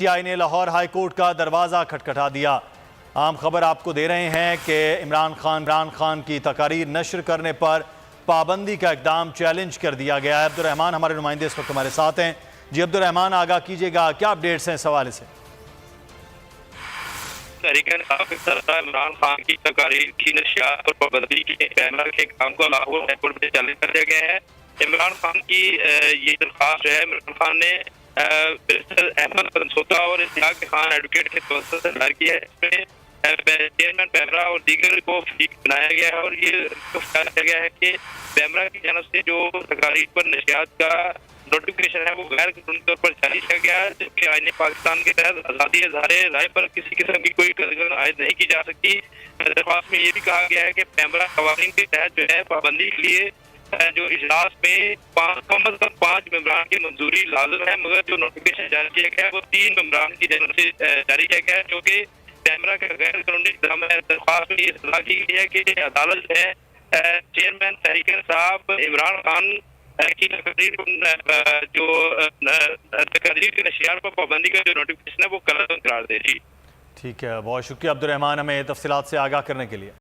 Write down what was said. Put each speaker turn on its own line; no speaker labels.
PTI ने Lahore high court का दरवाज़ा खटखटा दिया। आम खबर आपको दे रहे हैं कि इमरान खान की तकारीर नशर करने पर पाबंदी का इकदाम चैलेंज कर दिया गया है। अब्दुर्रहमान हमारे नुमाइंदे इस वक्त हमारे साथ हैं। जी अब्दुर्रहमान, आगाह कीजिएगा, क्या अपडेट्स हैं इस हवाले से?
इमरान खान की तकारीर की नशियात और पाबंदी के पैनल के काम को लाहौर हाईकोर्ट में चैलेंज कर दिया गया है। इमरान खान की ये दरख्वास्त जो है, इमरान खान ने अहमद बनसोता और इस्हाक खान एडवोकेट के तवज्जुह से दायर किया है। इसमें चेयरमैन पैमरा और दीगर को फरीक बनाया गया है और ये किया गया है कि पैमरा की जानब से जो तकारीर पर नशियात का नोटिफिकेशन है वो गैर कानूनी तौर पर जारी किया गया है, जबकि आईने पाकिस्तान के तहत आज़ादी इज़हार राय पर किसी किस्म की कोई कदर आयद नहीं की जा सकती। दरख्वास्त में ये भी कहा गया है कि पैमरा कवानीन के तहत जो है पाबंदी के लिए जो इजलास में कम अज कम 5 मेंबरान की मंजूरी लाजिम है, मगर जो नोटिफिकेशन जारी किया गया है वो 3 मेंबरान की जानब से जारी किया गया है, जो कि पैमरा का गैर कानूनी इक़दाम है। दरख्वास्त में ये सलाह की गई है कि अदालत जो है चेयरमैन तहरीक इंसाफ इमरान खान की तकरीर जो तकरीर के नशियात पर पाबंदी का जो नोटिफिकेशन है वो कलम करार दे। जी
ठीक है, बहुत शुक्रिया अब्दुर्रहमान, हमें तफसीलात से आगाह करने के लिए।